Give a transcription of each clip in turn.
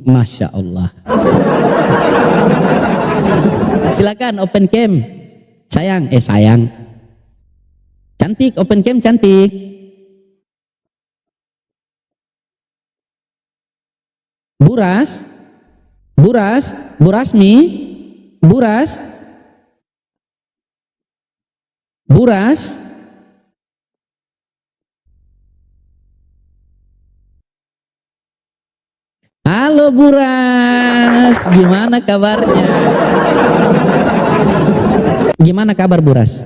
Masya Allah. Silakan open cam. Sayang. Cantik, open cam cantik. Burasmi, Buras. Halo Buras, gimana kabarnya? Gimana kabar Buras?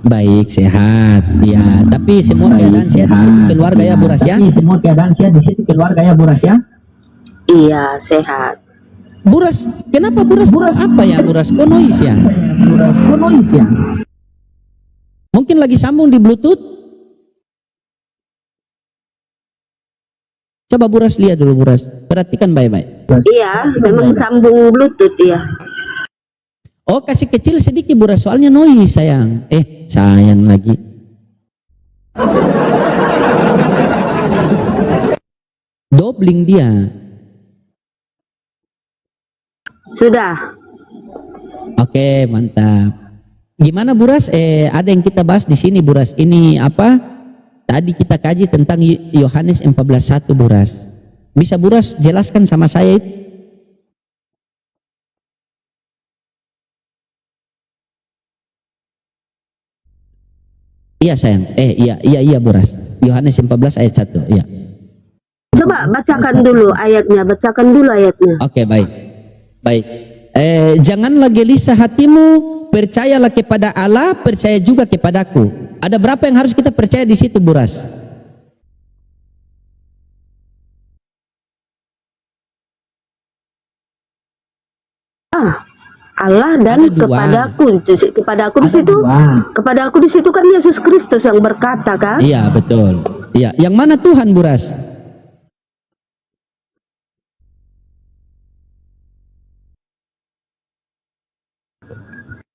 Baik, sehat. Ya, tapi semua keadaan sehat di situ keluarga ya Buras ya? Semua keadaan sehat di situ keluarga ya Buras ya? Iya, sehat. Buras, kenapa Buras? Apa ya Buras? Kok noise ya? Mungkin lagi sambung di Bluetooth? Coba Buras lihat dulu Buras, perhatikan baik-baik. Iya, memang sambung Bluetooth ya. Oh, kasih kecil sedikit Buras, soalnya noise sayang. Sayang lagi. Dobling dia. Sudah. Oke, mantap. Gimana Buras? Ada yang kita bahas di sini Buras. Ini apa? Tadi kita kaji tentang Yohanes 14:1 Buras. Bisa Buras jelaskan sama saya? Iya sayang. Iya Buras. Yohanes 14 ayat 1. Iya. Coba bacakan dulu ayatnya. Oke, baik. Janganlah gelisah hatimu, percayalah kepada Allah, percaya juga kepadaku. Ada berapa yang harus kita percaya di situ Buras? Allah dan kepadaku di situ kan Yesus Kristus yang berkata kan? Iya betul. Iya, yang mana Tuhan Buras?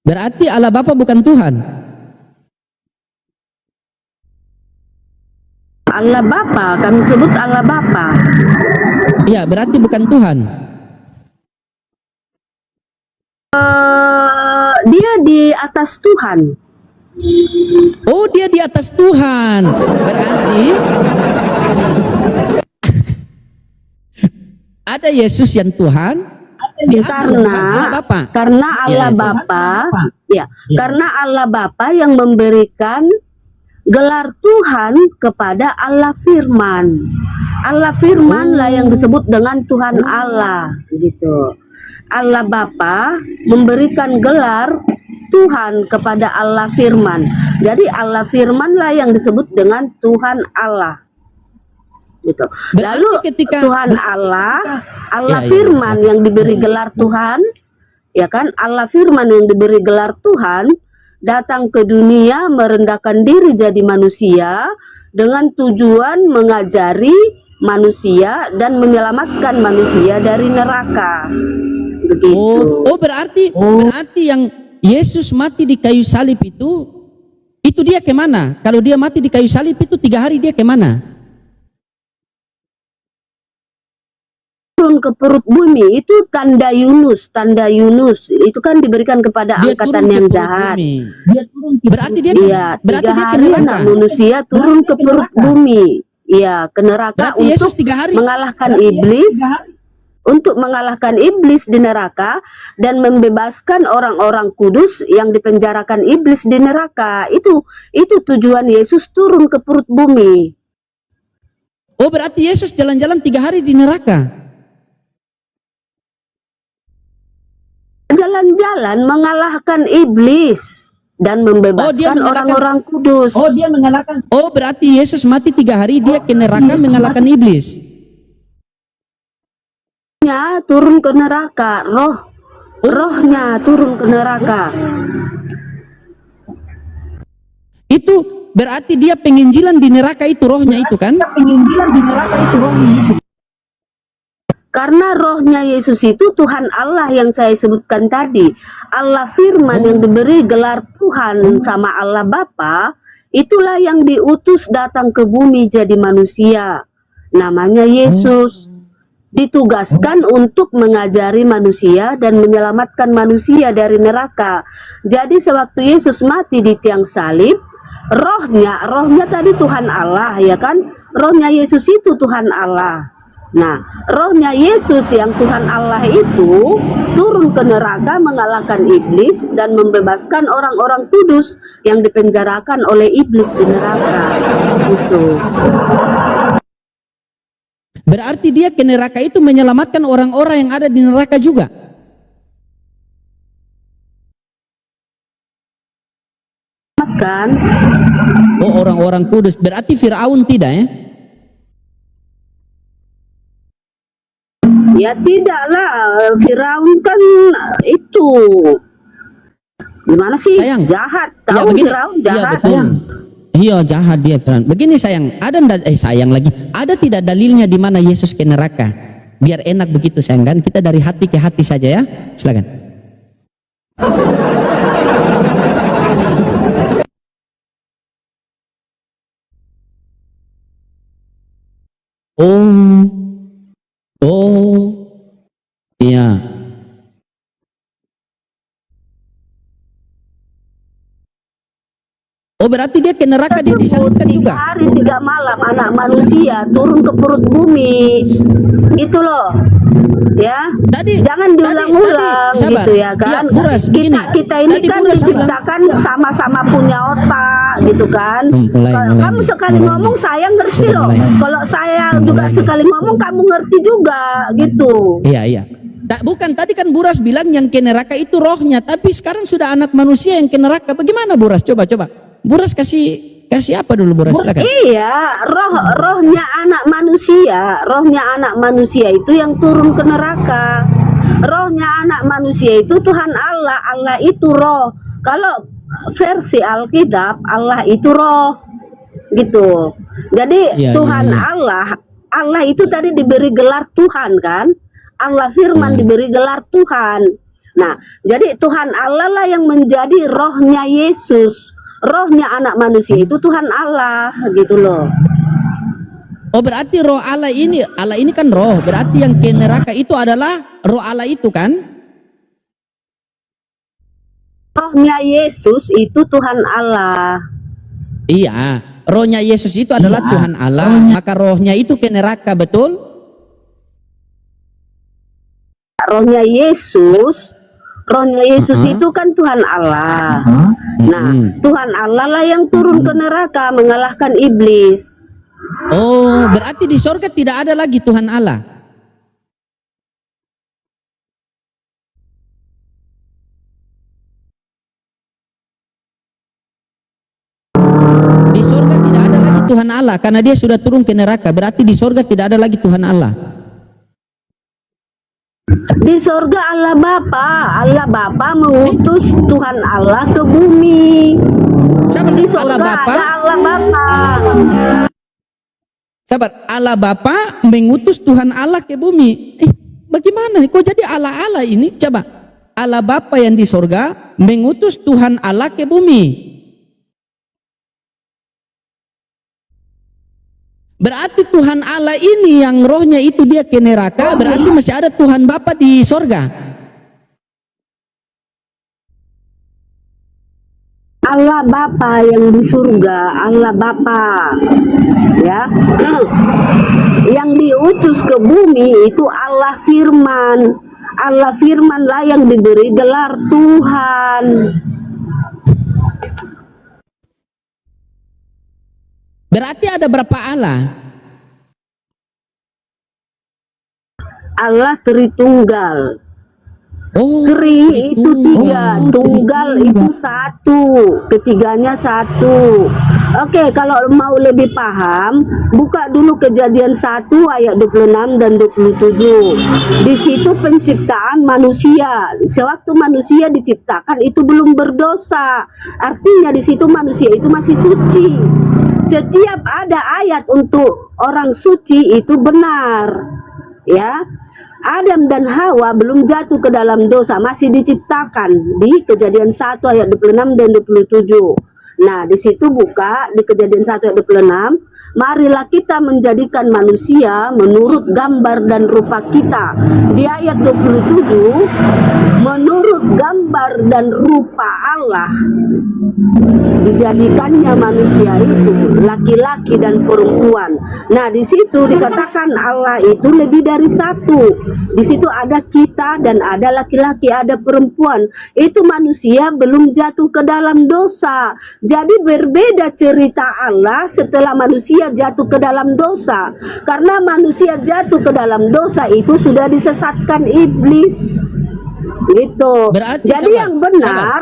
Berarti Allah Bapa bukan Tuhan. Allah Bapa, kami sebut Allah Bapa. Iya, berarti bukan Tuhan. Dia di atas Tuhan. Oh, dia di atas Tuhan. Berarti ada Yesus yang Tuhan di atas Allah Bapa. Karena Allah Bapa, karena Allah Bapa yang memberikan gelar Tuhan kepada Allah Firman. Allah Firman lah yang disebut dengan Tuhan Allah, gitu. Allah Bapa memberikan gelar Tuhan kepada Allah Firman. Jadi Allah Firman lah yang disebut dengan Tuhan Allah, gitu. Lalu ketika Tuhan Allah Firman yang diberi gelar Tuhan, ya kan? Allah Firman yang diberi gelar Tuhan datang ke dunia, merendahkan diri jadi manusia dengan tujuan mengajari manusia dan menyelamatkan manusia dari neraka. Begitu. Berarti yang Yesus mati di kayu salib itu dia kemana? Kalau dia mati di kayu salib itu 3 hari dia kemana? Turun ke perut bumi, itu tanda Yunus itu kan diberikan kepada dia angkatan yang jahat. Berarti dia ke neraka. Manusia turun ke perut bumi, ke neraka untuk mengalahkan iblis. Untuk mengalahkan iblis di neraka dan membebaskan orang-orang kudus yang dipenjarakan iblis di neraka. Itu tujuan Yesus turun ke perut bumi. Oh, berarti Yesus jalan-jalan 3 hari di neraka. Jalan-jalan mengalahkan iblis dan membebaskan orang-orang kudus. Oh, berarti Yesus mati 3 hari dia ke neraka mengalahkan iblis. Turun ke neraka, rohnya turun ke neraka. Itu berarti dia penginjilan di neraka itu, rohnya itu kan? Karena rohnya Yesus itu Tuhan Allah yang saya sebutkan tadi. Allah Firman yang diberi gelar Tuhan sama Allah Bapa, itulah yang diutus datang ke bumi jadi manusia. namanya Yesus. Ditugaskan untuk mengajari manusia dan menyelamatkan manusia dari neraka. Jadi sewaktu Yesus mati di tiang salib, rohnya tadi Tuhan Allah, ya kan? Rohnya Yesus itu Tuhan Allah. Nah, rohnya Yesus yang Tuhan Allah itu turun ke neraka mengalahkan iblis dan membebaskan orang-orang kudus yang dipenjarakan oleh iblis di neraka. Gitu. Berarti dia ke neraka itu menyelamatkan orang-orang yang ada di neraka juga. Kan? Oh, orang-orang kudus. Berarti Firaun tidak ya? Ya tidaklah, Firaun kan itu gimana sih? Sayang. Jahat. Ya, Tahu begini. Firaun Iya, jahat. betul. Iya, jahat dia Firaun. Begini sayang, sayang lagi. Ada tidak dalilnya di mana Yesus ke neraka? Biar enak begitu sayang kan? Kita dari hati ke hati saja ya. Silakan. Oh, iya. Oh, berarti dia ke neraka, dia disalibkan 3 juga. hari 3 malam anak manusia turun ke perut bumi. Itu loh. Ya. Jangan diulang-ulang sabar. gitu ya kan. Ya, Buras, begini. Kita ini Tadi kan Buras diciptakan sama-sama punya otak gitu kan. mulai. Kamu sekali ngomong saya ngerti Sudah loh. mulai. Kalau saya juga sekali ngomong kamu ngerti juga gitu. Iya. Bukan, tadi kan Buras bilang yang ke neraka itu rohnya, tapi sekarang sudah anak manusia yang ke neraka. Bagaimana Buras? Coba. Buras kasih apa dulu Buras? Silakan. Iya, rohnya anak manusia itu yang turun ke neraka. Rohnya anak manusia itu Tuhan Allah. Allah itu roh. Kalau versi Alkitab, Allah itu roh. Gitu. Jadi Tuhan Allah itu tadi diberi gelar Tuhan kan? Allah firman diberi gelar Tuhan. Nah, jadi Tuhan Allah lah yang menjadi rohnya Yesus. Rohnya anak manusia itu Tuhan Allah, gitu loh. Oh, berarti roh Allah ini kan roh. Berarti yang ke neraka itu adalah roh Allah itu kan? Rohnya Yesus itu Tuhan Allah. Iya, rohnya Yesus itu adalah Tuhan Allah. Maka rohnya itu ke neraka, betul? Rohnya Yesus itu kan Tuhan Allah. Nah, Tuhan Allah lah yang turun ke neraka mengalahkan iblis. Oh, berarti di sorga tidak ada lagi Tuhan Allah. Di sorga tidak ada lagi Tuhan Allah karena dia sudah turun ke neraka. Berarti di sorga tidak ada lagi Tuhan Allah. Di sorga Allah Bapa mengutus Tuhan Allah ke bumi. Di sorga ada Allah Bapa. Sabar, Allah Bapa mengutus Tuhan Allah ke bumi. Bagaimana nih? Kok jadi Allah ini? Coba, Allah Bapa yang di sorga mengutus Tuhan Allah ke bumi. Berarti Tuhan Allah ini yang rohnya itu dia ke neraka, berarti masih ada Tuhan Bapa di sorga. Allah Bapa yang di surga, Allah Bapa, ya, yang diutus ke bumi itu Allah Firman. Allah Firman lah yang diberi gelar Tuhan. Berarti ada berapa Allah? Allah Tritunggal. Oh, Tri itu 3, tunggal itu 1, ketiganya 1. Oke, kalau mau lebih paham, buka dulu Kejadian 1 ayat 26 dan 27. Di situ penciptaan manusia. Sewaktu manusia diciptakan itu belum berdosa. Artinya di situ manusia itu masih suci. Setiap ada ayat untuk orang suci itu benar. Ya. Adam dan Hawa belum jatuh ke dalam dosa, masih diciptakan di Kejadian 1 ayat 26 dan 27. Nah, di situ buka di Kejadian 1 ayat 26, marilah kita menjadikan manusia menurut gambar dan rupa kita. Di ayat 27, menurut gambar dan rupa Allah dijadikannya manusia itu laki-laki dan perempuan. Nah, di situ dikatakan Allah itu lebih dari satu. Di situ ada kita dan ada laki-laki, ada perempuan. Itu manusia belum jatuh ke dalam dosa. Jadi berbeda cerita Allah setelah manusia jatuh ke dalam dosa. Karena manusia jatuh ke dalam dosa itu sudah disesatkan iblis. Gitu. Berarti jadi sabar, yang benar,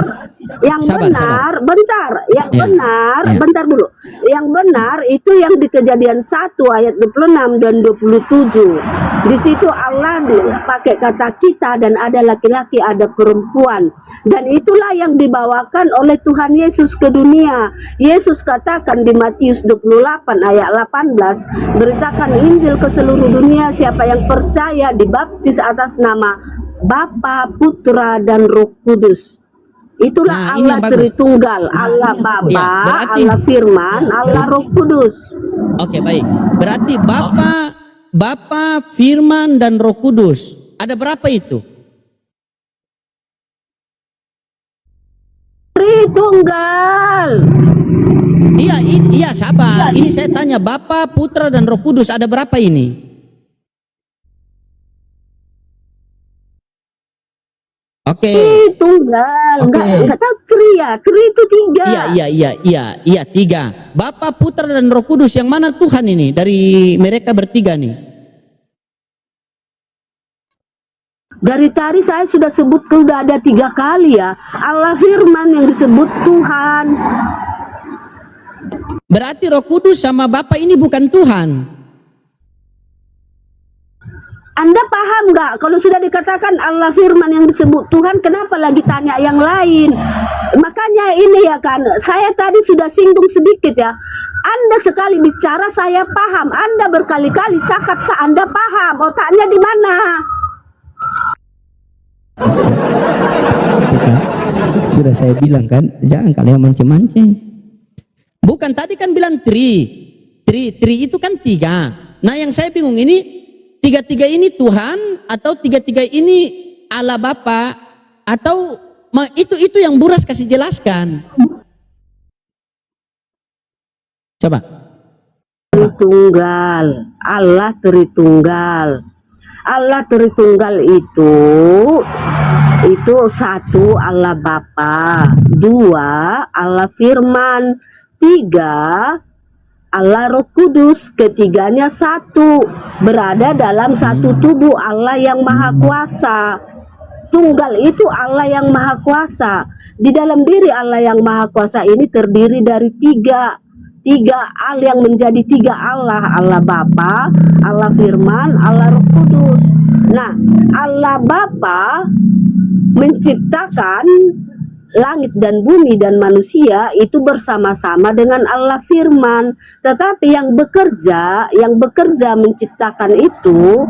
yang sabar, benar, sabar. bentar, yang Ya, benar, ya. bentar dulu. Yang benar itu yang di Kejadian 1 ayat 26 dan 27. Di situ Allah pakai kata kita dan ada laki-laki, ada perempuan. Dan itulah yang dibawakan oleh Tuhan Yesus ke dunia. Yesus katakan di Matius 28 ayat 18, beritakan Injil ke seluruh dunia, siapa yang percaya dibaptis atas nama Bapa, Putra, dan Roh Kudus. Itulah Nah, ini Allah yang bagus. Tritunggal, Allah Bapa, Ya, berarti- Allah Firman, Allah Roh Kudus. Oke, baik. Berarti Bapa, Firman, dan Roh Kudus. Ada berapa itu? Tritunggal. Iya, sabar. Ini saya tanya, Bapa, Putra, dan Roh Kudus ada berapa ini? Oke. Tritunggal. Enggak tahu tri ya. Tri itu 3. Iya, 3. Bapa, Putra, dan Roh Kudus, yang mana Tuhan ini dari mereka bertiga nih? Dari tadi saya sudah sebut sudah ada 3 kali ya. Allah Firman yang disebut Tuhan. Berarti Roh Kudus sama Bapa ini bukan Tuhan. Anda paham nggak? Kalau sudah dikatakan Allah Firman yang disebut Tuhan, kenapa lagi tanya yang lain? Makanya ini ya kan, saya tadi sudah singgung sedikit ya. Anda sekali bicara saya paham, Anda berkali-kali cakap tak Anda paham, otaknya di mana? Sudah saya bilang kan, jangan kalian mancing-mancing. Bukan, tadi kan bilang tri itu kan 3. Nah, yang saya bingung ini, 3 ini Tuhan atau 3 ini Allah Bapa, atau itu yang Buras kasih jelaskan. Coba. Tritunggal, Allah Tritunggal. Allah Tritunggal itu 1 Allah Bapa, 2 Allah Firman, 3 Allah Roh Kudus, ketiganya 1, berada dalam satu tubuh Allah yang Maha Kuasa. Tunggal itu Allah yang Maha Kuasa. Di dalam diri Allah yang Maha Kuasa ini terdiri dari 3 al yang menjadi 3 Allah. Allah Bapa, Allah Firman, Allah Roh Kudus. Nah, Allah Bapa menciptakan langit dan bumi dan manusia itu bersama-sama dengan Allah Firman. Tetapi yang bekerja menciptakan itu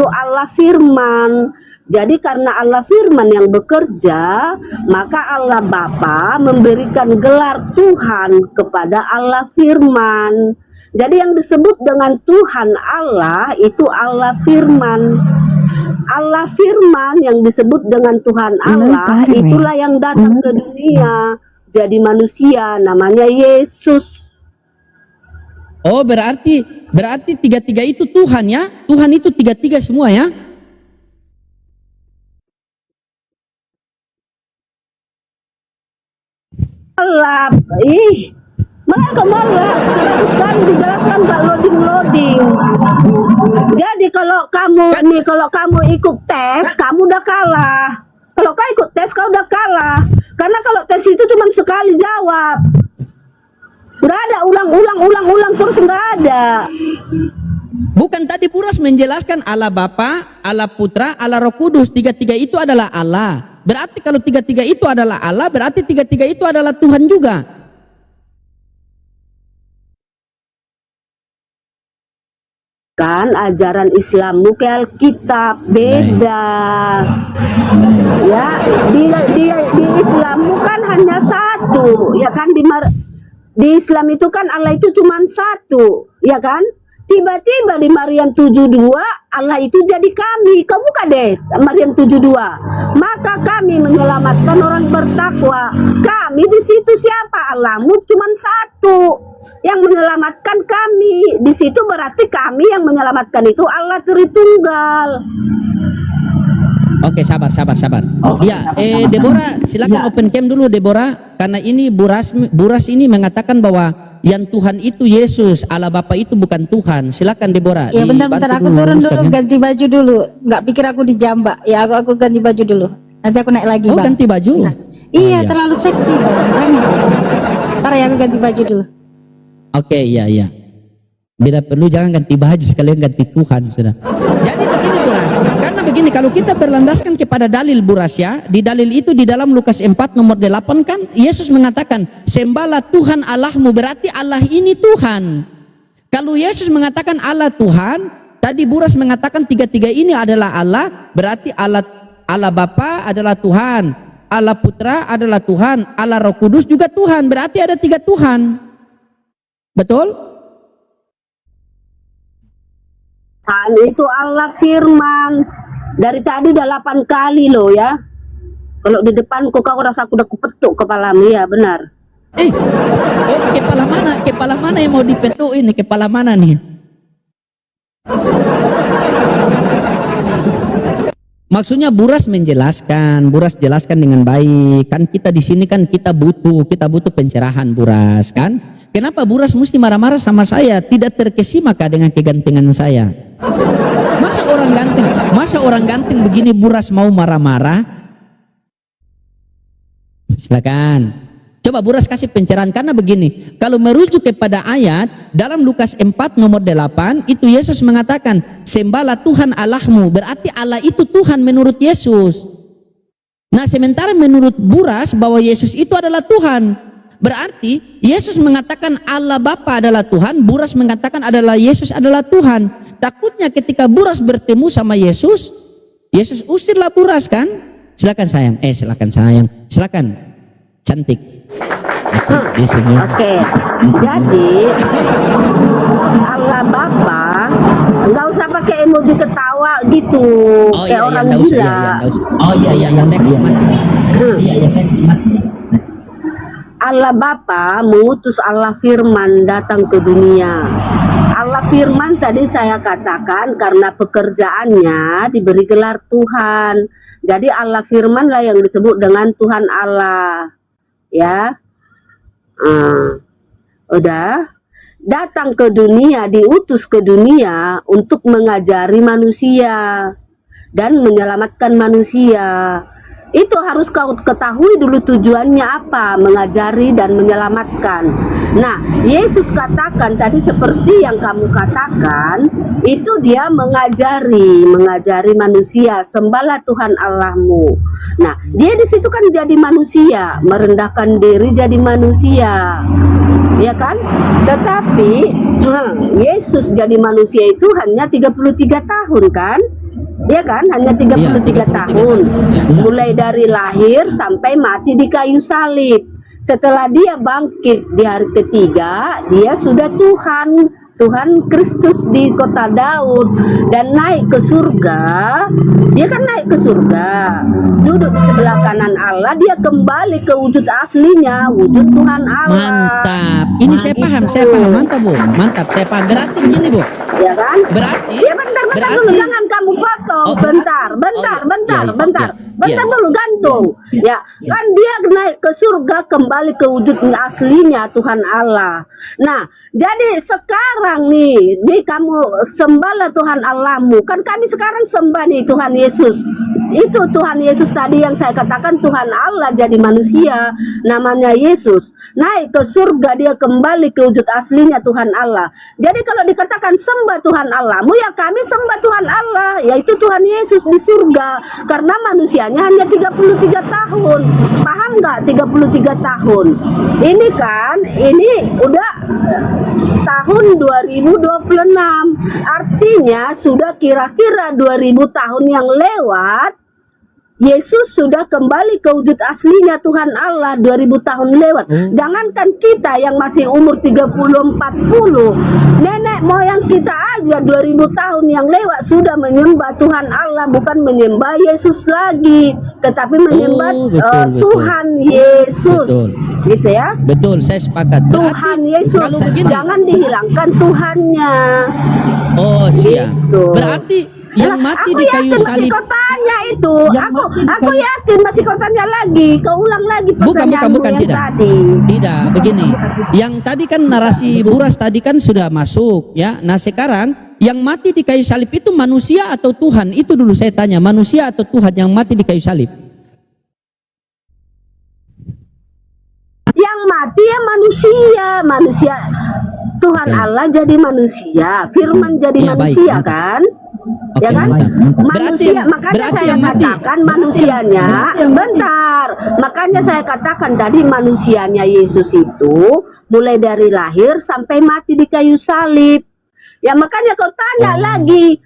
Allah Firman. Jadi karena Allah Firman yang bekerja, maka Allah Bapa memberikan gelar Tuhan kepada Allah Firman. Jadi yang disebut dengan Tuhan Allah itu Allah Firman. Allah Firman yang disebut dengan Tuhan Allah itulah yang datang ke dunia jadi manusia, namanya Yesus. Oh, berarti 3 itu Tuhan ya? Tuhan itu 3 semua ya? Allah, malah sekarang dijelaskan Pak loading. Jadi kalau kamu ikut tes, kamu udah kalah. Kalau kau ikut tes, kau udah kalah. Karena kalau tes itu cuma sekali jawab. Nggak ada ulang terus, nggak ada. Bukan tadi Buras menjelaskan Allah Bapa, Allah Putra, Allah Roh Kudus, 3 itu adalah Allah. Berarti kalau 3 itu adalah Allah, berarti 3 itu adalah Tuhan juga. Kan ajaran Islammu ke Alkitab beda. Ya, di Islammu kan hanya 1, ya kan Di Islam itu kan Allah itu cuma satu, ya kan? Tiba-tiba di Maryam 72 Allah itu jadi kami. Kau buka deh Maryam 72. Maka kami menyelamatkan orang bertakwa. Kami di situ siapa? Allahmu cuma satu yang menyelamatkan kami. Di situ berarti kami yang menyelamatkan itu Allah Tritunggal. Oke, sabar. Oke, Ya, sabar. Deborah, silakan Ya. open cam dulu Deborah, karena ini Buras ini mengatakan bahwa yang Tuhan itu Yesus, Allah Bapa itu bukan Tuhan. Silakan Deborah. Ya bentar-bentar, dibantu aku turun luruskan, dulu, ya. ganti baju dulu. Nggak pikir aku dijambak. Ya aku ganti baju dulu. Nanti aku naik lagi, Oh, Bang. ganti baju. Nah, Oh, iya, iya. terlalu seksi, Bang. Jangan. Ntar ya aku ganti baju dulu. Oke, iya. Bila perlu jangan ganti baju, sekalian ganti Tuhan sudah. Jadi begini Buras, karena begini kalau kita berlandaskan kepada dalil Buras ya, di dalil itu di dalam Lukas 4 nomor 8 kan Yesus mengatakan, "Sembahlah Tuhan Allahmu," berarti Allah ini Tuhan. Kalau Yesus mengatakan Allah Tuhan, tadi Buras mengatakan tiga-tiga ini adalah Allah, berarti Allah Bapa adalah Tuhan, Allah Putra adalah Tuhan, Allah Roh Kudus juga Tuhan, berarti ada 3 Tuhan. Betul? Tuhan itu Allah firman. Dari tadi udah 8 kali loh ya. Kalau di depanku kau rasa aku udah kupetuk kepalamu, ya benar. Oh, kepala mana yang mau dipetuk ini? Kepala mana nih? Maksudnya Buras menjelaskan, Buras jelaskan dengan baik. Kan kita di sini kan kita butuh pencerahan Buras kan? Kenapa Buras mesti marah-marah sama saya? Tidak terkesima kah dengan kegantengan saya? Masa orang ganteng begini Buras mau marah-marah? Silakan. Coba Buras kasih pencerahan, karena begini, kalau merujuk kepada ayat dalam Lukas 4 nomor 8 itu Yesus mengatakan, "Sembahlah Tuhan Allahmu," berarti Allah itu Tuhan menurut Yesus. Nah, sementara menurut Buras bahwa Yesus itu adalah Tuhan, berarti Yesus mengatakan Allah Bapa adalah Tuhan, Buras mengatakan adalah Yesus adalah Tuhan. Takutnya ketika Buras bertemu sama Yesus usirlah Buras kan? Silakan sayang, silakan cantik. Oke. Jadi Allah Bapa nggak usah pakai emoji ketawa gitu kayak orang enggak usah, gila. enggak usah. Oh iya, Saya kasih mati. Iya, saya simak. Allah Bapa mengutus Allah Firman datang ke dunia. Allah Firman tadi saya katakan karena pekerjaannya diberi gelar Tuhan. Jadi Allah Firman lah yang disebut dengan Tuhan Allah. Ya. Udah datang ke dunia, diutus ke dunia untuk mengajari manusia dan menyelamatkan manusia. Itu harus kau ketahui dulu tujuannya apa, mengajari dan menyelamatkan. Nah, Yesus katakan tadi seperti yang kamu katakan, itu dia mengajari manusia, sembahlah Tuhan Allahmu. Nah, dia di situ kan jadi manusia, merendahkan diri jadi manusia. Ya kan? Tetapi Yesus jadi manusia itu hanya 33 tahun kan? Ya kan? Hanya 33 tahun. Mulai dari lahir sampai mati di kayu salib. Setelah dia bangkit di hari ketiga, dia sudah Tuhan Kristus di kota Daud dan naik ke surga. Dia kan naik ke surga, duduk di sebelah kanan Allah, dia kembali ke wujud aslinya, wujud Tuhan Allah. Mantap. Ini saya paham. Mantap Bu. Mantap, saya paham. Berarti gini Bu. Ya kan? Berarti Ya bentar dulu, jangan kamu potong. Oh. Bentar dulu, gantung. Ya, kan dia naik ke surga, kembali ke wujud aslinya Tuhan Allah. Nah, jadi sekarang nih kamu sembahlah Tuhan Allahmu. Kan kami sekarang sembah nih Tuhan Yesus. Itu Tuhan Yesus tadi yang saya katakan Tuhan Allah jadi manusia, namanya Yesus. Naik ke surga, dia kembali ke wujud aslinya Tuhan Allah. Jadi kalau dikatakan sembah Tuhan Allahmu, ya kami sembah Tuhan Allah, yaitu Tuhan Yesus di surga. Karena manusianya hanya 33 tahun. Paham nggak 33 tahun? Ini kan, ini udah tahun 2026. Artinya sudah kira-kira 2000 tahun yang lewat, Yesus sudah kembali ke wujud aslinya Tuhan Allah 2000 tahun lewat. Jangankan kita yang masih umur 30-40, nenek moyang kita aja 2000 tahun yang lewat sudah menyembah Tuhan Allah, bukan menyembah Yesus lagi, tetapi menyembah betul. Tuhan Yesus. Betul. Gitu ya. Betul, saya sepakat. Tuhan Yesus, kalau begini, jangan dihilangkan Tuhannya. oh siap. Gitu. Berarti yang mati Aku di kayu yakin salib. masih kau tanya itu. Aku yakin masih kau tanya lagi. Kau ulang lagi pertanyaanmu Bukan, yang tidak. tadi. Tidak, begini. Yang tadi kan narasi Buras tadi kan sudah masuk ya. Nah sekarang yang mati di kayu salib itu manusia atau Tuhan? Itu dulu saya tanya, manusia atau Tuhan yang mati di kayu salib? Yang mati ya manusia. Tuhan Allah jadi manusia, Firman jadi Ya, baik, manusia mantap. kan? Oke, Ya kan? mantap. Manusia, makanya berarti saya yang mati. katakan manusianya, bentar, makanya saya katakan tadi manusianya Yesus itu mulai dari lahir sampai mati di kayu salib. Ya makanya kau tanya lagi,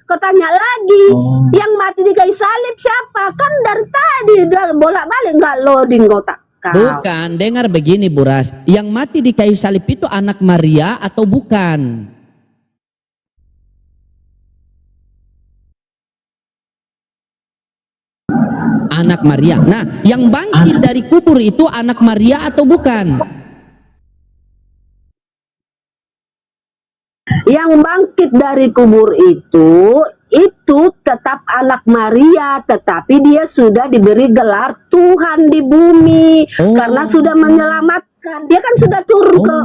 yang mati di kayu salib siapa? Kan dari tadi udah bolak-balik nggak loading otak kau. Bukan, dengar begini Buras. Yang mati di kayu salib itu anak Maria atau bukan? Anak Maria. Nah, yang bangkit dari kubur itu anak Maria atau bukan? Yang bangkit dari kubur itu tetap anak Maria, tetapi dia sudah diberi gelar Tuhan di bumi karena sudah menyelamatkan. Dia kan sudah turun ke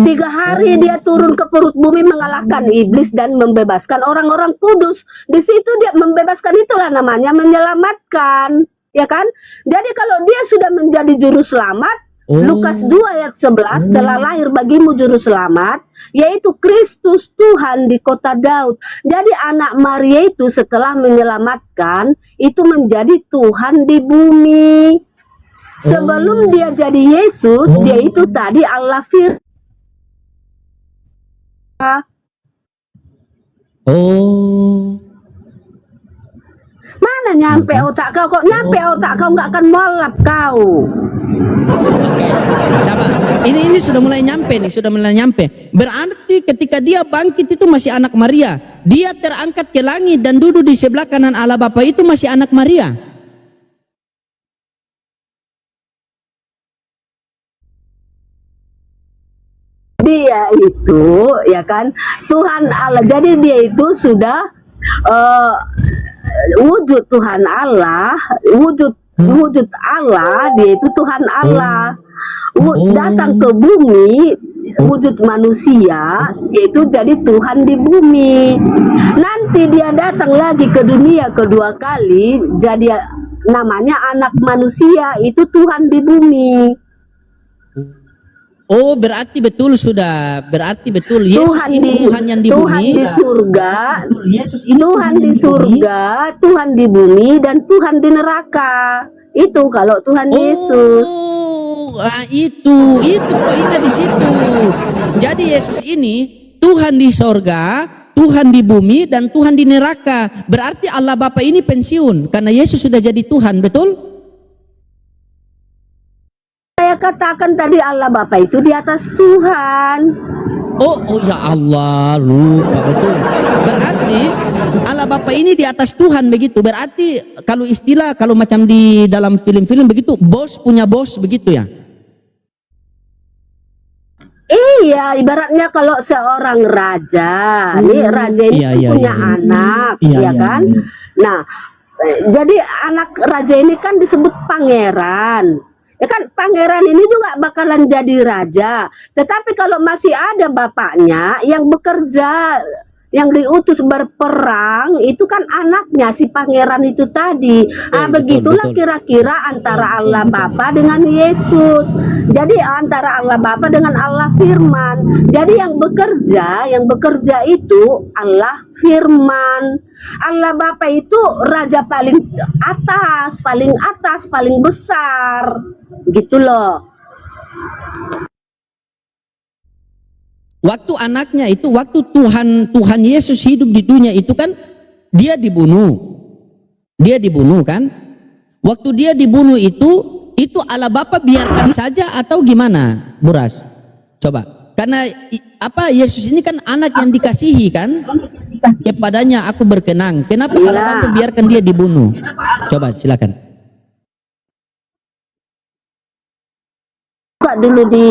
3 hari, dia turun ke perut bumi mengalahkan iblis dan membebaskan orang-orang kudus. Di situ dia membebaskan, itulah namanya menyelamatkan, ya kan? Jadi kalau dia sudah menjadi juru selamat, Lukas 2 ayat 11, telah lahir bagimu juru selamat, yaitu Kristus Tuhan di kota Daud. Jadi anak Maria itu setelah menyelamatkan, itu menjadi Tuhan di bumi. Sebelum dia jadi Yesus, dia itu tadi Allah Firman. Mana nyampe otak kau? Kok nyampe otak kau nggak akan molap kau. Sabar. Ini sudah mulai nyampe nih, sudah mulai nyampe. Berarti ketika dia bangkit itu masih anak Maria. Dia terangkat ke langit dan duduk di sebelah kanan Allah Bapa itu masih anak Maria. Dia itu ya kan Tuhan Allah. Jadi dia itu sudah wujud Tuhan Allah, wujud Allah, dia itu Tuhan Allah. Datang ke bumi wujud manusia, yaitu jadi Tuhan di bumi. Nanti dia datang lagi ke dunia kedua kali, jadi namanya anak manusia, itu Tuhan di bumi. Oh, berarti betul sudah. Berarti betul Yesus Tuhan ini Tuhan yang di Tuhan bumi. di surga, Yesus ini Tuhan di surga, Tuhan di bumi, dan Tuhan di neraka. Itu kalau Tuhan Yesus. Itu poinnya di situ. Jadi Yesus ini Tuhan di sorga, Tuhan di bumi, dan Tuhan di neraka. Berarti Allah Bapa ini pensiun karena Yesus sudah jadi Tuhan, betul? Saya katakan tadi Allah Bapa itu di atas Tuhan. Oh ya Allah, lupa betul. Berarti Allah Bapa ini di atas Tuhan begitu. Berarti kalau istilah, kalau macam di dalam film-film begitu, bos punya bos begitu ya? Iya, ibaratnya kalau seorang raja, nih raja ini punya anak, ya kan? Nah, jadi anak raja ini kan disebut pangeran. Ya kan, pangeran ini juga bakalan jadi raja. Tetapi kalau masih ada bapaknya yang bekerja, yang diutus berperang, itu kan anaknya si pangeran itu tadi. Begitulah kira-kira antara Allah Bapa dengan Yesus. Jadi antara Allah Bapa dengan Allah Firman. Jadi yang bekerja itu Allah Firman. Allah Bapa itu raja paling atas, paling besar. Gitu loh. Waktu anaknya itu, waktu Tuhan Yesus hidup di dunia itu kan dia dibunuh kan. Waktu dia dibunuh itu Allah Bapa biarkan saja atau gimana, Buras? Coba. Karena Yesus ini kan anak yang dikasihi kan? Kepadanya aku berkenan. Kenapa Allah Bapa biarkan dia dibunuh? Coba silakan. Buka dulu di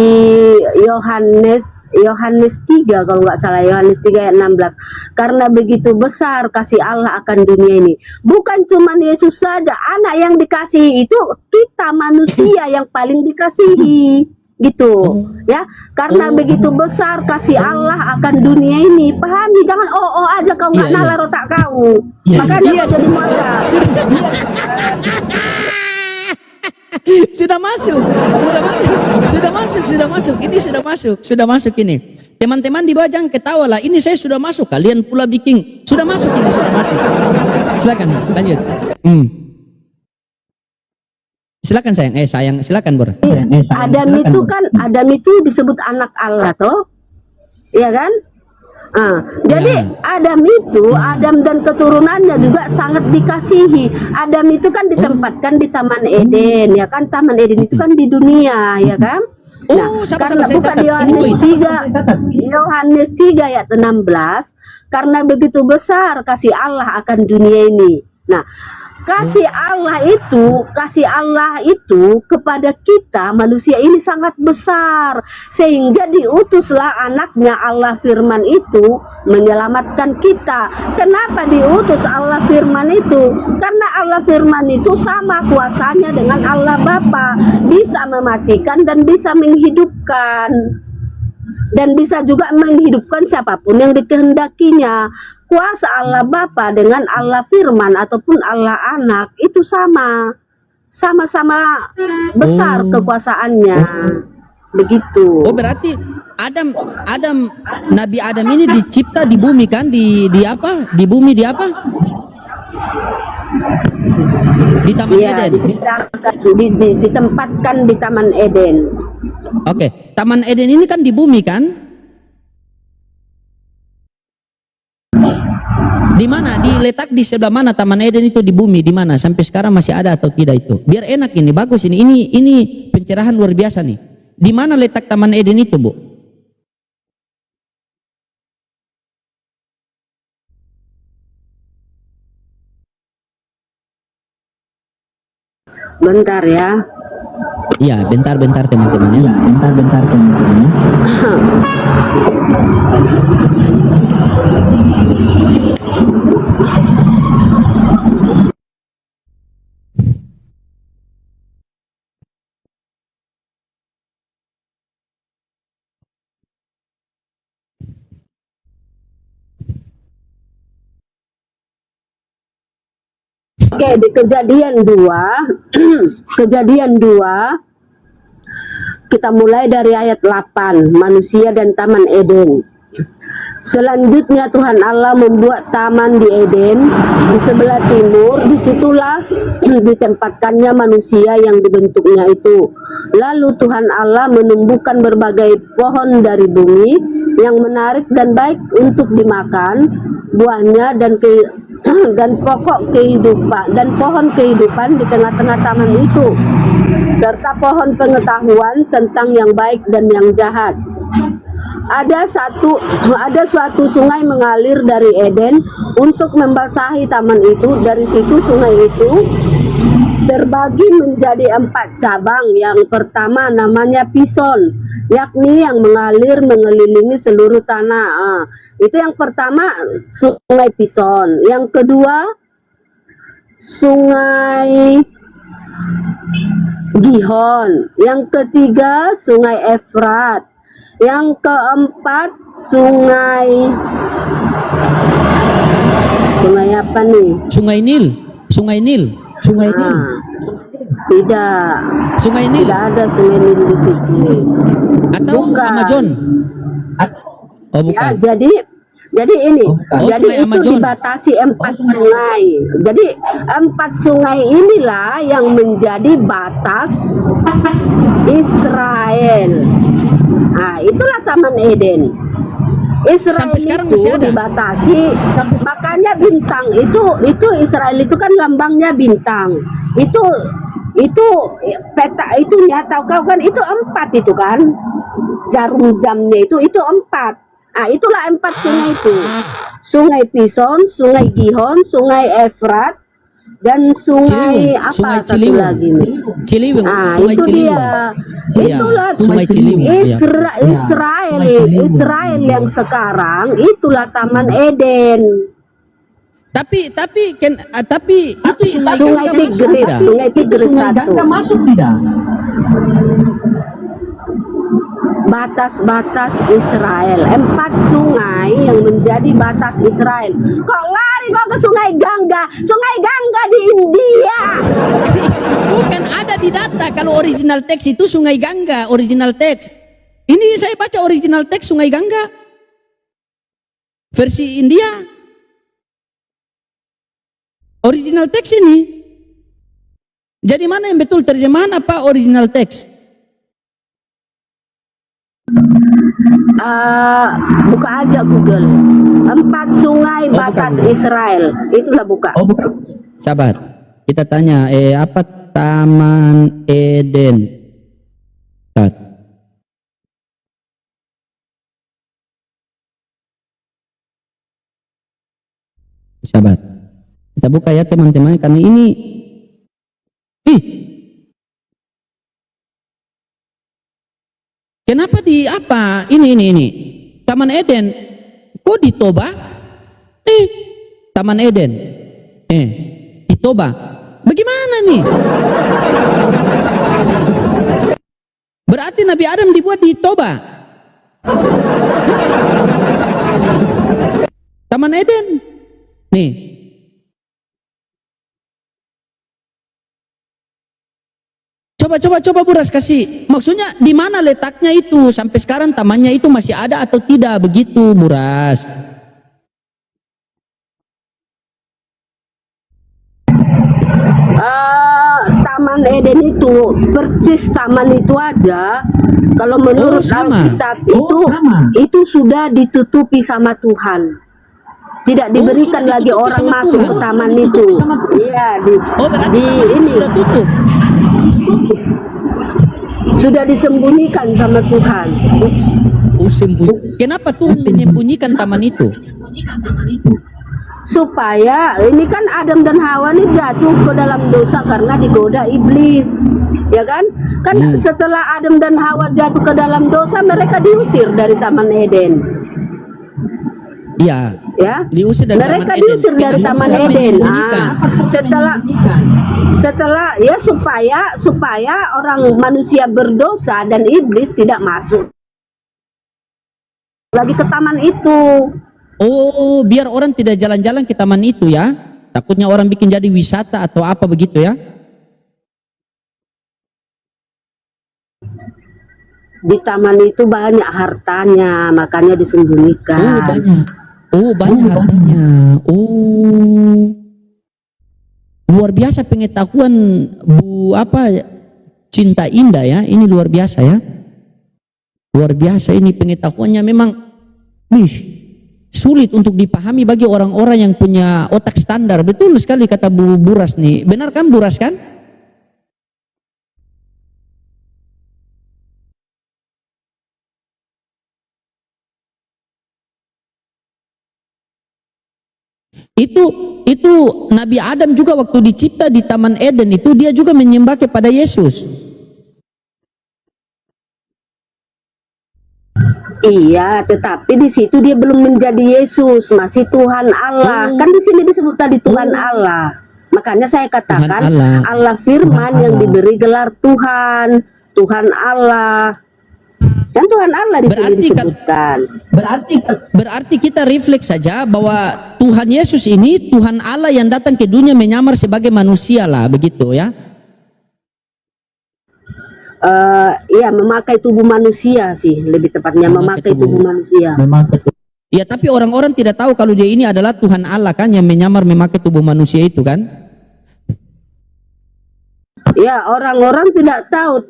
Yohanes 3 kalau nggak salah, Yohanes 3 ayat 16. Karena begitu besar kasih Allah akan dunia ini. Bukan cuma Yesus saja, anak yang dikasihi itu kita manusia yang paling dikasihi. Gitu ya, karena begitu besar kasih Allah akan dunia ini. Pahami, jangan aja kau nggak nalar otak kau, makanya kau jadi marah. Sudah masuk. Ini sudah masuk ini. Teman-teman di bawah jangan ketawa lah. Ini saya sudah masuk. Kalian pula bikin. Sudah masuk. Silakan lanjut. Silakan sayang. Silakan Bor. Adam itu disebut anak Allah toh, ya kan? Jadi Adam dan keturunannya juga sangat dikasihi. Adam itu kan ditempatkan di Taman Eden, ya kan? Taman Eden itu kan di dunia, ya kan? Karena bukan Yohanes 3 ayat 16, karena begitu besar kasih Allah akan dunia ini. Nah, kasih Allah itu kepada kita manusia ini sangat besar, sehingga diutuslah anaknya Allah Firman itu menyelamatkan kita. Kenapa diutus Allah Firman itu? Karena Allah Firman itu sama kuasanya dengan Allah Bapa, bisa mematikan dan bisa menghidupkan, dan bisa juga menghidupkan siapapun yang dikehendakinya. Kuasa Allah Bapa dengan Allah Firman ataupun Allah Anak itu sama-sama besar kekuasaannya. Begitu. Oh, berarti Nabi Adam ini dicipta di bumi kan? Di apa? Di bumi di apa? Di Taman Eden. Ditempatkan di Taman Eden. Oke, Taman Eden ini kan di bumi kan? Di mana? Diletak di sebelah mana Taman Eden itu di bumi? Di mana? Sampai sekarang masih ada atau tidak itu? Biar enak ini, bagus ini. Ini pencerahan luar biasa nih. Di mana letak Taman Eden itu, Bu? Bentar ya. Iya, bentar teman-teman ya. Bentar teman-teman. Oke, di Kejadian 2 kita mulai dari ayat 8, manusia dan Taman Eden. Selanjutnya Tuhan Allah membuat taman di Eden di sebelah timur. Disitulah ditempatkannya manusia yang dibentuknya itu. Lalu Tuhan Allah menumbuhkan berbagai pohon dari bumi yang menarik dan baik untuk dimakan buahnya, dan pokok kehidupan dan pohon kehidupan di tengah-tengah taman itu, serta pohon pengetahuan tentang yang baik dan yang jahat. Ada suatu sungai mengalir dari Eden untuk membasahi taman itu. Dari situ sungai itu terbagi menjadi 4 cabang. Yang pertama namanya Pison, yakni yang mengalir mengelilingi seluruh tanah. Itu yang pertama, sungai Pison. Yang kedua, sungai Gihon. Yang ketiga, sungai Efrat. Yang keempat, sungai apa nih? Sungai Nil. Tidak. Sungai Nil. Tidak ada sungai Nil di situ. Atau Bukan. Amazon. Oh, bukan. Ya, jadi ini, jadi sungai itu Amazon. dibatasi 4 sungai. Jadi 4 sungai inilah yang menjadi batas Israel. Nah, itulah Taman Eden. Israel Sampai sekarang itu masih ada? dibatasi, makanya bintang itu Israel itu kan lambangnya bintang. itu itu peta itu tahu kau kan itu 4 itu kan, jarum jamnya itu 4. Ah, itulah 4 sungai itu. Sungai Pison, Sungai Gihon, Sungai Efrat, dan sungai Ciliwung, apa Sungai satu Ciliwung. lagi nih. Ciliwung, Ah, Sungai itu Ciliwung. dia. Iya, Itulah Sungai Ciliwung. Iya. Israel yang sekarang itulah Taman Eden. Tapi itu Sungai Sungai Gangga masuk Tigris, tidak? Sungai Tigris Sungai 1. Gangga masuk tidak? Batas-batas Israel, 4 sungai yang menjadi batas Israel. Kok lari kok ke Sungai Gangga? Sungai Gangga di India. Bukan ada di data kalau original teks itu Sungai Gangga, original teks. Ini saya baca original teks Sungai Gangga. Versi India. Original teks ini. Jadi mana yang betul, terjemahan apa original teks? Buka aja Google. 4 sungai batas buka. Israel. Itulah buka. Oh bukan. Sabar. Kita tanya apa Taman Eden? Tat. Sabar. Kita buka ya teman-teman karena ini kenapa di apa? Ini. Taman Eden. Kok di Toba? Taman Eden. Di Toba. Bagaimana nih? Berarti Nabi Adam dibuat di Toba. Taman Eden. Nih. Coba Buras kasih. Maksudnya di mana letaknya itu? Sampai sekarang tamannya itu masih ada atau tidak? Begitu Buras. Taman Eden itu, persis taman itu aja. Kalau menurut sama. Alkitab sama. itu sudah ditutupi sama Tuhan. Tidak diberikan sudah lagi ditutupi orang sama masuk Tuhan. ke taman itu. Iya, Berarti di taman itu ini sudah tutup. sudah disembunyikan sama Tuhan. Kenapa Tuhan menyembunyikan taman itu? Supaya ini kan Adam dan Hawa ini jatuh ke dalam dosa karena digoda iblis, ya kan? Setelah Adam dan Hawa jatuh ke dalam dosa, mereka diusir dari Taman Eden. Iya. Ya, Diusir dari mereka Taman diusir Eden. dari Kenapa Taman Tuhan Eden. menyembunyikan? Setelah ya supaya orang manusia berdosa dan iblis tidak masuk lagi ke taman itu. Oh, biar orang tidak jalan-jalan ke taman itu ya. Takutnya orang bikin jadi wisata atau apa begitu ya. Di taman itu banyak hartanya, makanya disembunyikan. Banyak hartanya. Luar biasa pengetahuan Cinta Indah ya. Ini luar biasa ya. Luar biasa ini pengetahuannya memang sulit untuk dipahami bagi orang-orang yang punya otak standar. Betul sekali kata Bu Buras nih. Benar kan Buras kan? Itu Nabi Adam juga waktu dicipta di Taman Eden itu dia juga menyembah kepada Yesus. Iya, tetapi di situ dia belum menjadi Yesus, masih Tuhan Allah. Kan di sini disebut tadi Tuhan Allah. Makanya saya katakan Allah Firman yang diberi gelar Tuhan, Tuhan Allah. Dan Tuhan Allah di sini disebutkan. Berarti kita refleks saja bahwa Tuhan Yesus ini Tuhan Allah yang datang ke dunia menyamar sebagai manusia lah, begitu ya. Ya memakai tubuh manusia sih, lebih tepatnya memakai tubuh manusia. Ya, tapi orang-orang tidak tahu kalau dia ini adalah Tuhan Allah kan yang menyamar memakai tubuh manusia itu kan. Ya, orang-orang tidak tahu.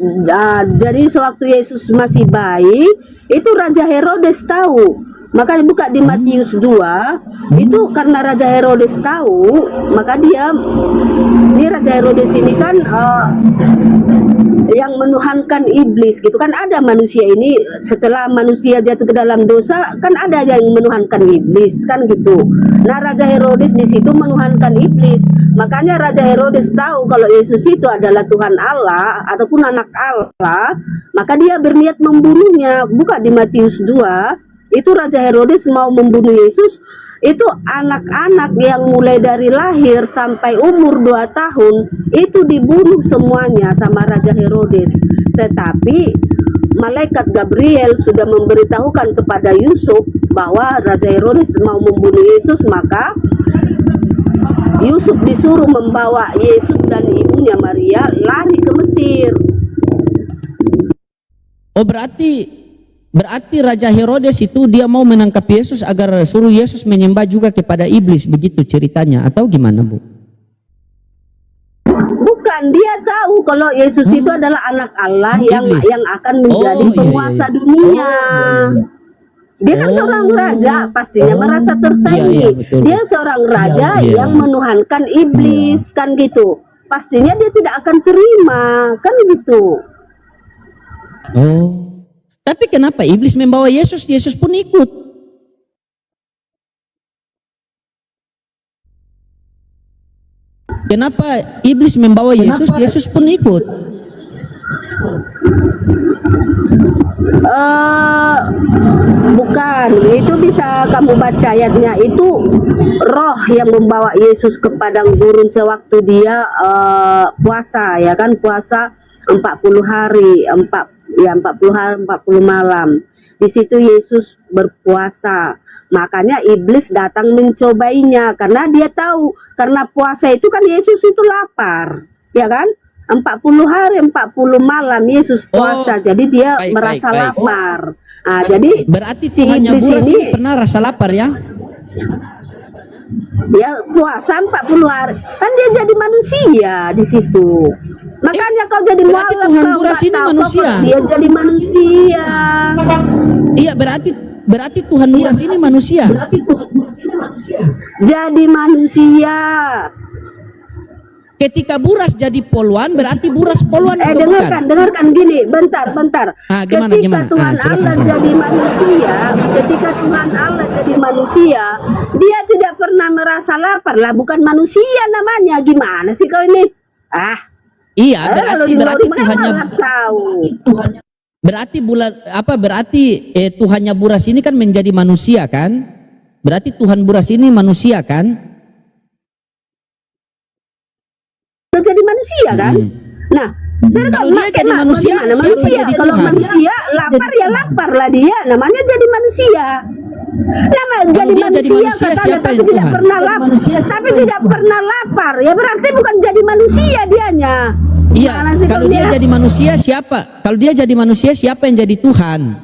Jadi sewaktu Yesus masih bayi, itu Raja Herodes tahu Makanya buka di Matius 2, itu karena Raja Herodes tahu, maka ini Raja Herodes ini kan yang menuhankan iblis gitu kan. Ada manusia ini setelah manusia jatuh ke dalam dosa kan ada yang menuhankan iblis kan gitu. Nah, Raja Herodes di situ menuhankan iblis. Makanya Raja Herodes tahu kalau Yesus itu adalah Tuhan Allah ataupun anak Allah, maka dia berniat membunuhnya. Buka di Matius 2, itu Raja Herodes mau membunuh Yesus. Itu anak-anak yang mulai dari lahir sampai umur 2 tahun itu dibunuh semuanya sama Raja Herodes. Tetapi malaikat Gabriel sudah memberitahukan kepada Yusuf bahwa Raja Herodes mau membunuh Yesus, maka Yusuf disuruh membawa Yesus dan ibunya Maria lari ke Mesir. Oh, berarti Raja Herodes itu dia mau menangkap Yesus agar suruh Yesus menyembah juga kepada iblis, begitu ceritanya atau gimana, Bu? Bukan, dia tahu kalau Yesus itu adalah anak Allah yang akan menjadi penguasa dunia. Dia kan seorang raja, pastinya merasa tersaingi. Betul. Dia seorang raja yang menuhankan iblis kan gitu. Pastinya dia tidak akan terima kan gitu. Oh. Tapi kenapa iblis membawa Yesus? Yesus pun ikut. Kenapa iblis membawa Yesus? Yesus pun ikut. Bukan, itu bisa kamu baca ayatnya. Itu roh yang membawa Yesus ke padang gurun sewaktu dia puasa, ya kan, puasa 40 hari, 40 hari 40 malam. Di situ Yesus berpuasa. Makanya iblis datang mencobainya karena dia tahu karena puasa itu kan Yesus itu lapar, ya kan? 40 hari 40 malam Yesus puasa, jadi dia merasa lapar. Nah, jadi berarti si Tuhannya iblis Buras ini pernah rasa lapar ya? dia puasa 40 hari, kan dia jadi manusia di situ. Makanya kau jadi berarti mualaf, Tuhan kau Buras nggak ini tahu manusia. kok dia jadi manusia. Iya, berarti Tuhan Buras ini manusia. Jadi manusia. Ketika Buras jadi poluan, berarti Buras poluan atau bukan? dengarkan gini, bentar. Gimana? Ketika Tuhan Allah jadi manusia, dia tidak pernah merasa lapar lah, bukan manusia namanya. Gimana sih kau ini? Iya, berarti Tuhannya tahu. Berarti Tuhannya Buras ini kan menjadi manusia kan? Berarti Tuhan Buras ini manusia kan? Jadi manusia kan? Nah, kalau dia jadi manusia, siapa jadi kalau Tuhan? manusia lapar ya lapar lah dia, namanya jadi manusia. Jadi manusia siapa tapi yang tidak Tuhan? pernah lapar, tapi tidak pernah lapar, ya berarti bukan jadi manusia dianya. Iya, kalau dia jadi manusia siapa? Kalau dia jadi manusia siapa yang jadi Tuhan?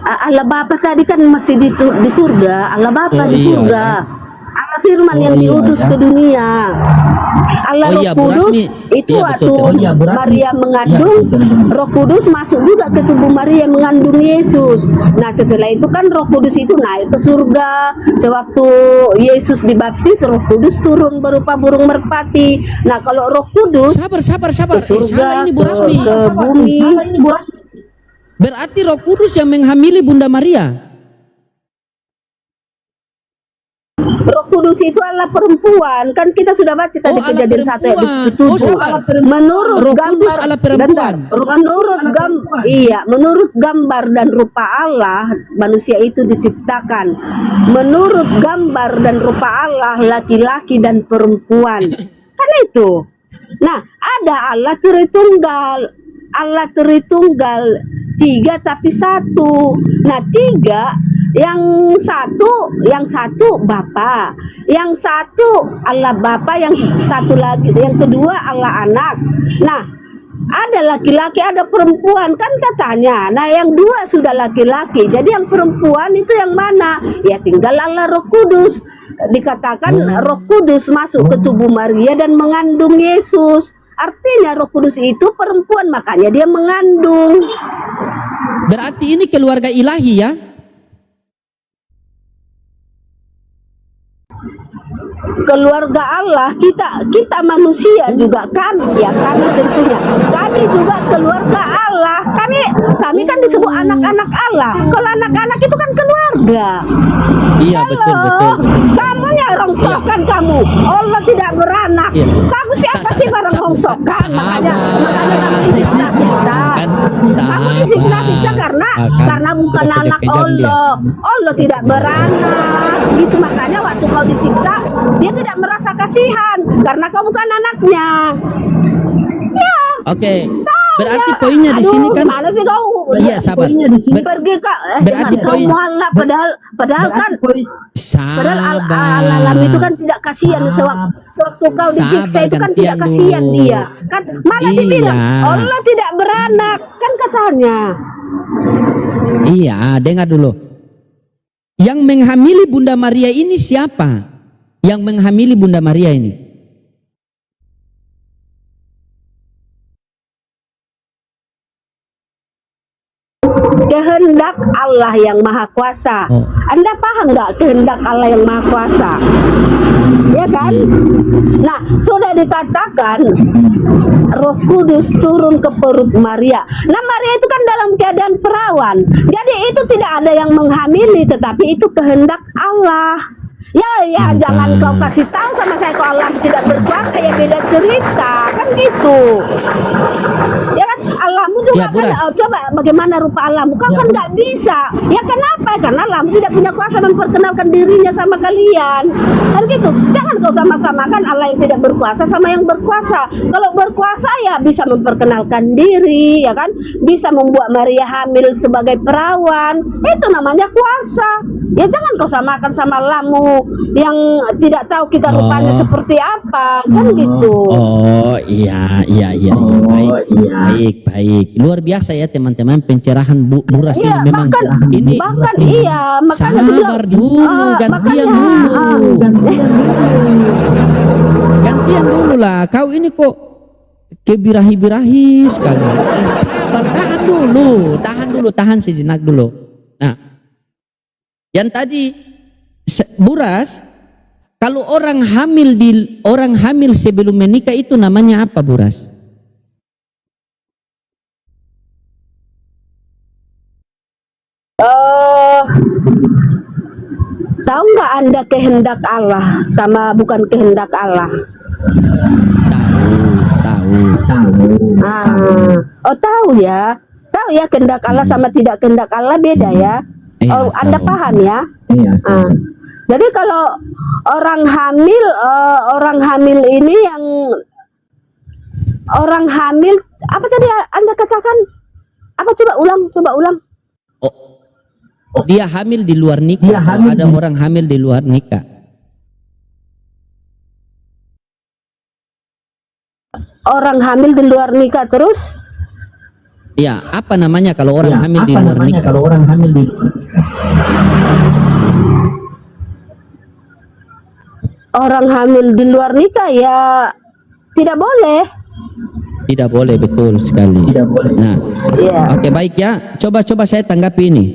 Allah Bapa tadi kan masih di surga. Allah Bapa di surga. Allah Firman yang diutus ke dunia. Allah Roh Kudus itu waktu Maria mengandung, Roh Kudus masuk juga ke tubuh Maria mengandung Yesus. Nah, setelah itu kan Roh Kudus itu naik ke surga. Sewaktu Yesus dibaptis, Roh Kudus turun berupa burung merpati. Nah, kalau Roh Kudus sabar. ke surga, Ini Bu Rasmi. ke bumi. Berarti Roh Kudus yang menghamili Bunda Maria. Roh Kudus itu Allah perempuan, kan kita sudah baca tadi Kejadian 1 ayat 7. Menurut Roh gambar Kudus Allah perempuan. Menurut gambar dan rupa Allah manusia itu diciptakan. Menurut gambar dan rupa Allah laki-laki dan perempuan. Kan itu. Nah, ada Allah Tritunggal. Allah Tritunggal 3 tapi 1. Nah, 3 yang satu Bapa, yang satu Allah Bapa, yang satu lagi, yang kedua Allah Anak. Nah, ada laki-laki, ada perempuan kan katanya. Nah, yang 2 sudah laki-laki. Jadi yang perempuan itu yang mana? Ya tinggal Allah Roh Kudus. dikatakan Roh Kudus masuk ke tubuh Maria dan mengandung Yesus. Artinya Roh Kudus itu perempuan, makanya dia mengandung. Berarti ini keluarga ilahi ya? Keluarga Allah, kita manusia juga, kami tentunya, kami juga keluarga Allah. Kami kan disebut anak-anak Allah. Kalau anak-anak itu kan keluarga. Iya, betul. Kamu yang rongsokan kamu. Allah tidak beranak. Iya. Kamu siapa sih barang rongsokan? Makanya kamu disiksa-siksa. Kamu disiksa-siksa karena bukan anak Allah. Allah tidak beranak. Gitu, makanya waktu kau disiksa, dia tidak merasa kasihan karena kau bukan anaknya. Ya. Oke. Berarti poinnya di sini kan, mana sih kau? iya sabar. Pergi ke berarti poin, padahal kan sabar. alam itu kan tidak kasihan sewaktu kau disiksa itu kan tidak gantian kasihan dulu. dia. Kan mana Iya. dibilang Allah tidak beranak kan katanya. Iya, dengar dulu. Yang menghamili Bunda Maria ini siapa? Yang menghamili Bunda Maria ini? Kehendak Allah yang Maha Kuasa. Oh. Anda paham nggak kehendak Allah yang Maha Kuasa? Ya kan? Nah, sudah dikatakan Roh Kudus turun ke perut Maria. Nah, Maria itu kan dalam keadaan perawan. Jadi itu tidak ada yang menghamili, tetapi itu kehendak Allah. Ya, jangan kau kasih tahu sama saya kalau Allah tidak berkuasa, ya beda cerita, kan gitu. Ya kan, Allahmu juga Ya, kan, Buras. coba bagaimana rupa Allahmu, kau kan nggak bisa. Ya kenapa? Karena Allahmu tidak punya kuasa memperkenalkan dirinya sama kalian. Kan gitu, jangan kau sama-samakan Allah yang tidak berkuasa sama yang berkuasa. Kalau berkuasa ya bisa memperkenalkan diri, ya kan, bisa membuat Maria hamil sebagai perawan, itu namanya kuasa. Ya jangan kau samakan sama Allahmu yang tidak tahu kita rupanya seperti apa, kan gitu. Oh iya. Baik. Luar biasa ya teman-teman, pencerahan Buras ini Iya, memang bahkan iya, makanya sabar dulu, gantian dulu lah. Kau ini kok kebirahi-birahi sekali. Sabar, tahan sejenak dulu. Nah, yang tadi Buras, kalau orang hamil sebelum menikah itu namanya apa, Buras? Tahu nggak Anda kehendak Allah sama bukan kehendak Allah? Tahu. Tahu ya kehendak Allah sama tidak kehendak Allah beda ya. Iya, Anda tahu. paham ya? Iya. Jadi kalau orang hamil ini yang orang hamil apa tadi Anda katakan? Apa coba ulang? Dia hamil di luar nikah. Ada orang hamil di luar nikah. Orang hamil di luar nikah terus? Ya, apa namanya kalau orang hamil di luar nikah? Kalau orang hamil di luar Orang hamil di luar nikah ya tidak boleh. Tidak boleh, betul sekali. tidak boleh. Nah, Ya. oke baik ya. Coba saya tanggapi ini.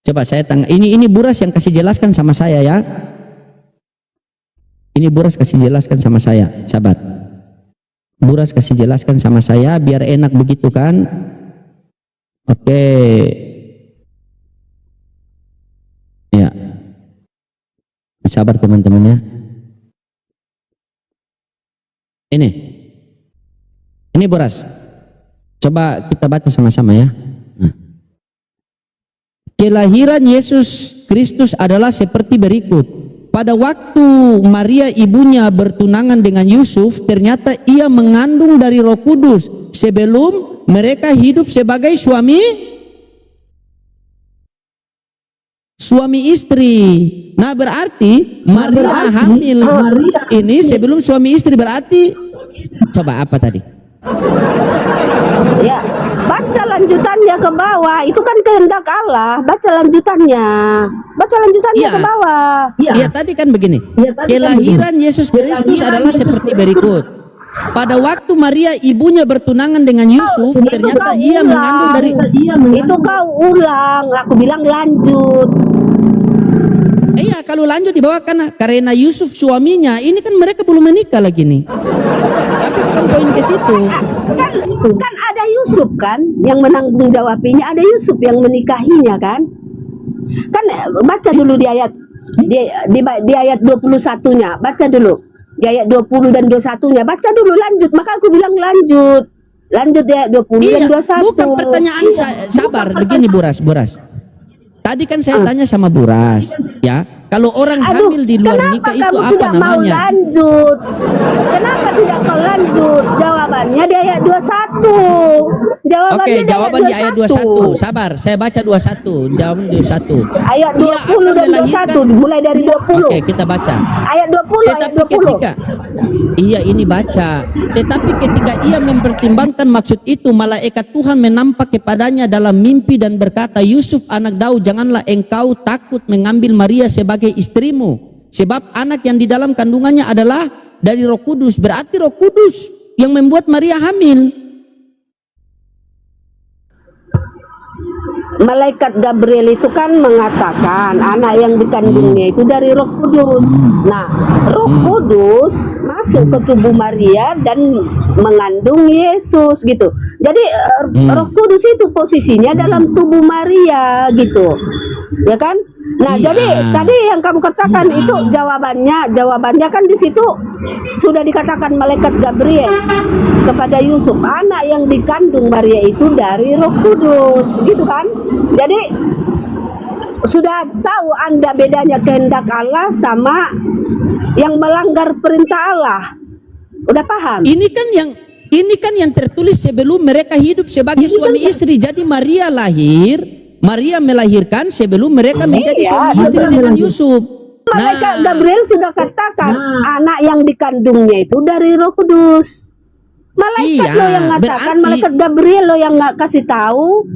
Coba saya ini Buras yang kasih jelaskan sama saya ya. Ini Buras kasih jelaskan sama saya, sahabat. Buras kasih jelaskan sama saya biar enak begitu kan? Oke. Ya. Sabar teman-teman ya. Ini Buras. Coba kita baca sama-sama ya. Nah. Kelahiran Yesus Kristus adalah seperti berikut. Pada waktu Maria ibunya bertunangan dengan Yusuf, ternyata ia mengandung dari Roh Kudus sebelum mereka hidup sebagai suami istri. Nah, berarti Maria hamil ini sebelum suami istri, berarti coba apa tadi? Ya, baca lanjutan ke bawah, itu kan kehendak Allah. Baca lanjutannya. Baca lanjutannya Iya. ke bawah. Iya, tadi kan begini. Kelahiran Yesus Kristus adalah seperti berikut. Pada waktu Maria ibunya bertunangan dengan Yusuf, ternyata ia mengandung dari Itu kau ulang, aku bilang lanjut. iya, kalau lanjut di bawah karena Yusuf suaminya, ini kan mereka belum menikah lagi nih. Tapi bukan poin ke situ. Kan ada Yusuf kan yang menanggung jawabinya, ada Yusuf yang menikahinya kan. Kan baca dulu di ayat di ayat 21-nya, baca dulu. Di ayat 20 dan 21-nya, baca dulu lanjut. Maka aku bilang lanjut. Lanjut di ayat 20 dan 21. Bukan pertanyaan sabar, begini Buras. Tadi kan saya tanya sama Buras, ya, kalau orang hamil di luar nikah itu apa tidak mau namanya? lanjut? Kenapa tidak kau lanjut? Jawabannya di ayat 21. Oke, jawaban di ayat 21. Sabar, saya baca 21. Jawaban 21. Ayat Ia 20 akan dan melahirkan. 21, mulai dari 20. Oke, kita baca. Ayat 20, ayat Tetapi 20. ketika iya ini baca. Tetapi ketika ia mempertimbangkan maksud itu, malaikat Tuhan menampak kepadanya dalam mimpi dan berkata, Yusuf anak Daud, janganlah engkau takut mengambil Maria sebagai istrimu, sebab anak yang di dalam kandungannya adalah dari Roh Kudus. Berarti Roh Kudus yang membuat Maria hamil. Malaikat Gabriel itu kan mengatakan anak yang dikandungnya itu dari Roh Kudus. Nah, Roh Kudus masuk ke tubuh Maria dan mengandung Yesus gitu. Jadi Roh Kudus itu posisinya dalam tubuh Maria gitu. Ya kan? Nah, Iya. jadi tadi yang kamu katakan itu jawabannya kan di situ sudah dikatakan malaikat Gabriel kepada Yusuf, anak yang dikandung Maria itu dari Roh Kudus, gitu kan? Jadi sudah tahu Anda bedanya kehendak Allah sama yang melanggar perintah Allah. Udah paham? Ini kan yang tertulis sebelum mereka hidup sebagai suami istri. Jadi Maria melahirkan sebelum mereka menjadi suami istri dengan Yusuf. Malaikat Gabriel sudah katakan anak yang dikandungnya itu dari Roh Kudus. Malaikat Iya, lo yang mengatakan, berarti- malaikat Gabriel lo yang nggak kasih tahu.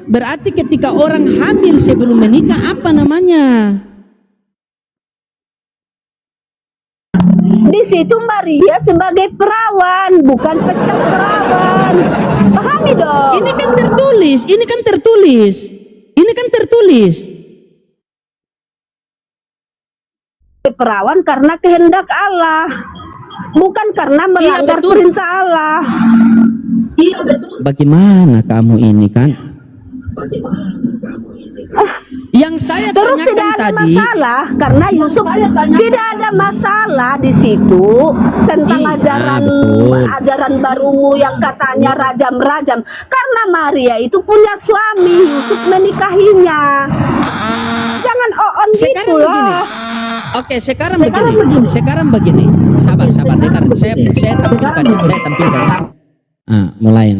Berarti ketika orang hamil sebelum menikah apa namanya? Di situ Maria sebagai perawan, bukan pecah perawan. Pahami dong. Ini kan tertulis. Perawan karena kehendak Allah, bukan karena melanggar betul. perintah Allah. Bagaimana kamu ini kan? Yang saya Terus tanyakan tidak ada tadi, masalah karena Yusuf tidak ada masalah di situ tentang Iya, betul. ajaran barumu yang katanya rajam-rajam, karena Maria itu punya suami, Yusuf menikahinya. Jangan on sekarang gitu begini. lah. Oke, sekarang begini. Sabar, dengar. Saya tampilkan ya. Mulai.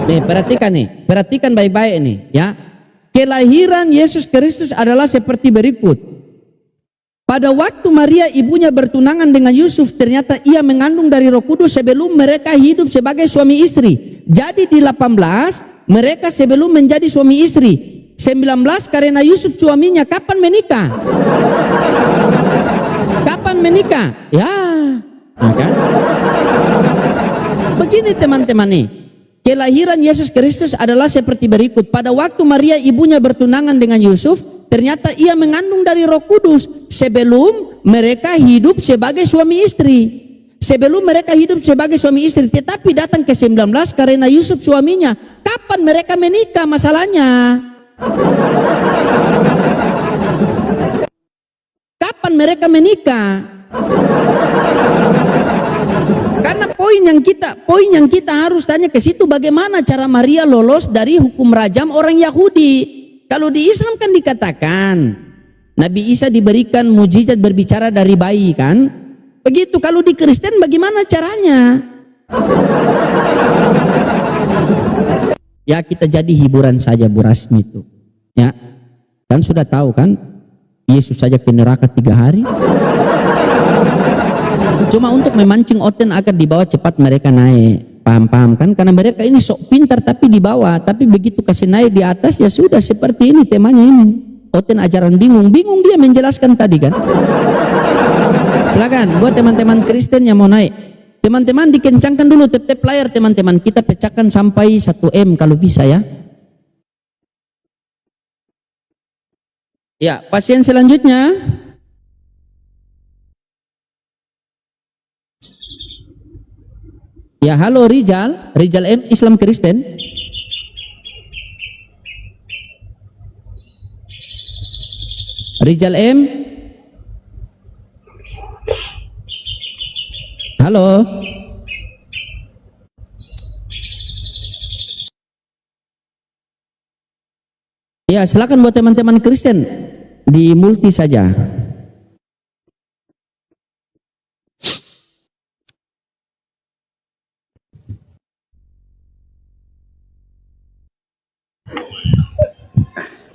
Nih, perhatikan baik-baik nih, ya. Kelahiran Yesus Kristus adalah seperti berikut. Pada waktu Maria ibunya bertunangan dengan Yusuf, ternyata ia mengandung dari Roh Kudus sebelum mereka hidup sebagai suami istri. Jadi di 18 mereka sebelum menjadi suami istri. 19 karena Yusuf suaminya. Kapan menikah? Ya, kan? Begini teman-teman nih. Kelahiran Yesus Kristus adalah seperti berikut. Pada waktu Maria ibunya bertunangan dengan Yusuf, ternyata ia mengandung dari Roh Kudus sebelum mereka hidup sebagai suami istri. Tetapi datang ke 19 karena Yusuf suaminya. Kapan mereka menikah masalahnya? Kapan mereka menikah? Karena poin yang kita harus tanya ke situ, bagaimana cara Maria lolos dari hukum rajam orang Yahudi. Kalau di Islam kan dikatakan Nabi Isa diberikan mujizat berbicara dari bayi kan? Begitu. Kalau di Kristen bagaimana caranya? Ya kita jadi hiburan saja Bu Rasmi itu. Ya. Kan sudah tahu kan? Yesus saja ke neraka 3 hari. Cuma untuk memancing oten agar dibawa cepat mereka naik. Paham-paham kan? Karena mereka ini sok pintar tapi di bawah, tapi begitu kasih naik di atas ya sudah seperti ini temanya ini. Oten ajaran bingung dia menjelaskan tadi kan. Silakan buat teman-teman Kristen yang mau naik. Teman-teman dikencangkan dulu tap-tap layar teman-teman. Kita pecahkan sampai 1M kalau bisa ya. Ya, pasien selanjutnya. Ya, halo Rijal M, Islam Kristen. Rijal M. Halo. Ya, silakan buat teman-teman Kristen di multi saja.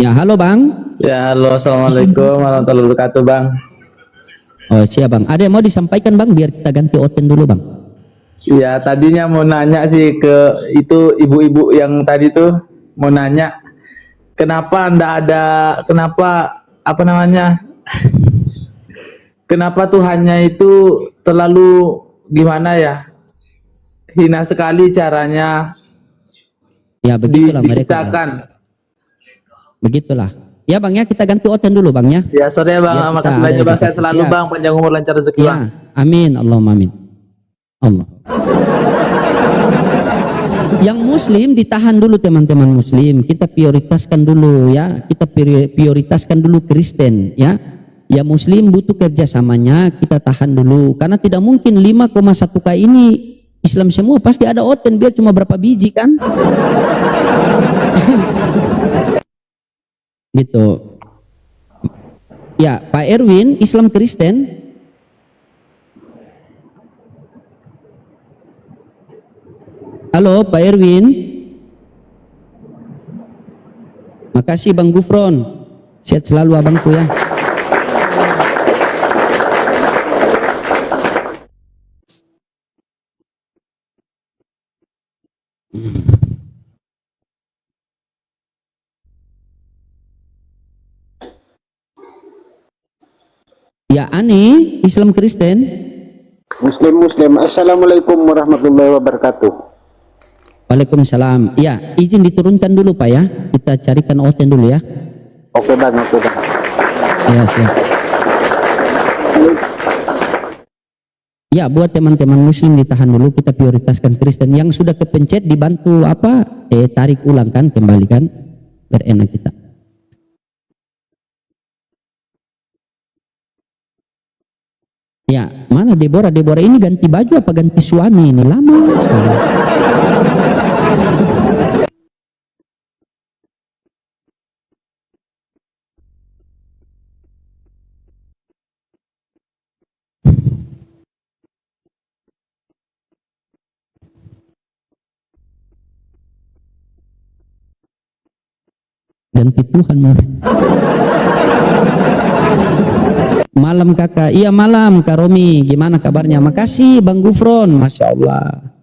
Ya, halo Bang. Ya, halo, assalamualaikum warahmatullahi wabarakatuh, Bang. Oh, siap Bang. Ada yang mau disampaikan Bang biar kita ganti oten dulu Bang. Ya, tadinya mau nanya sih ke itu ibu-ibu yang tadi tuh mau nanya kenapa kenapa Tuhannya itu terlalu gimana ya? Hina sekali caranya Ya, begitulah mereka. diciptakan. Begitulah. Ya Bang ya, kita ganti oten dulu Bang ya. Ya, sore Bang, Ya, kita makasih ada banyak Bang, edukasi. saya selalu Siap. Bang, panjang umur lancar rezeki Bang. Ya, amin, Allahumma amin. Allah. Yang muslim ditahan dulu teman-teman muslim. Kita prioritaskan dulu ya. Kita prioritaskan dulu Kristen ya. Ya muslim butuh kerjasamanya, kita tahan dulu. Karena tidak mungkin 5,1K ini Islam semua, pasti ada oten biar cuma berapa biji kan. Gitu. Ya, Pak Erwin, Islam Kristen. Halo, Pak Erwin. Makasih Bang Gufron. Sehat selalu abangku ya. Ya, Ani, Islam Kristen. Muslim. Assalamualaikum warahmatullahi wabarakatuh. Waalaikumsalam. Ya, izin diturunkan dulu Pak ya. Kita carikan oten dulu ya. Oke Bang. Ya, siap. Ya, buat teman-teman muslim ditahan dulu, kita prioritaskan Kristen. Yang sudah kepencet dibantu tarik ulang kan, kembalikan biar enak kita. Ya, mana Deborah ini ganti baju apa ganti suami ini? Lama sekali. Ganti Tuhan. Malam kakak, iya malam Kak Romi, gimana kabarnya? Makasih Bang Gufron, Masya Allah.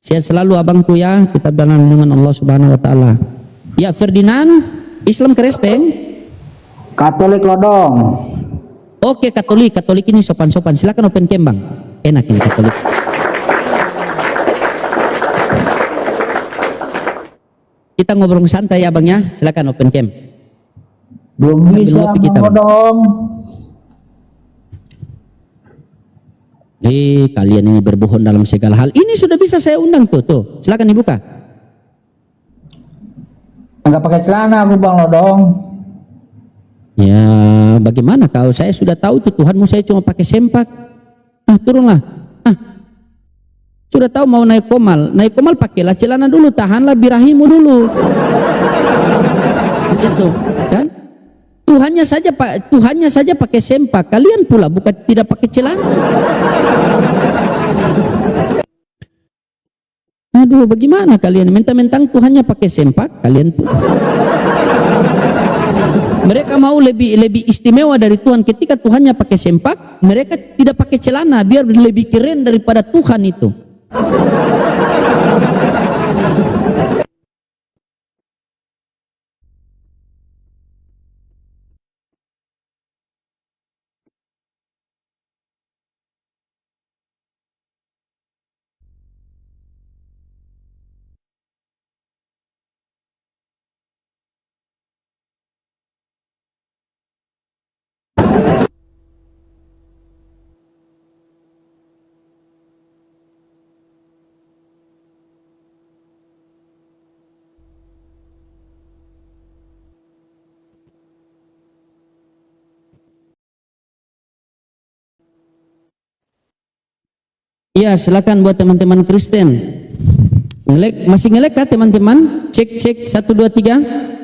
Sehat selalu abangku ya, kita dalam lindungan Allah Subhanahu Wa Taala. Ya, Ferdinand, Islam Kristen. Katolik Lodong. Oke, Katolik ini sopan-sopan. Silakan open cam Bang. Enak ini Katolik. Kita ngobrol santai ya Bang ya. Silakan open cam. Belum Sambil bisa ngopi kita, Bang. Lodong. Kalian ini berbohong dalam segala hal. Ini sudah bisa saya undang tuh. Silakan dibuka. Enggak pakai celana aku Bang Lodong. Ya, bagaimana kau? Saya sudah tahu itu Tuhanmu, saya cuma pakai sempak. Turunlah. Sudah tahu mau naik komal pakailah celana dulu, tahanlah birahimu dulu. Begitu, kan? Tuhannya saja pakai sempak, kalian pula bukan tidak pakai celana. Aduh, bagaimana kalian mentang-mentang Tuhannya pakai sempak, kalian pun. Mereka mau lebih istimewa dari Tuhan ketika Tuhannya pakai sempak, mereka tidak pakai celana biar lebih keren daripada Tuhan itu. Iya, silakan buat teman-teman Kristen. Masih ngelek kah teman-teman? Cek 1 2 3.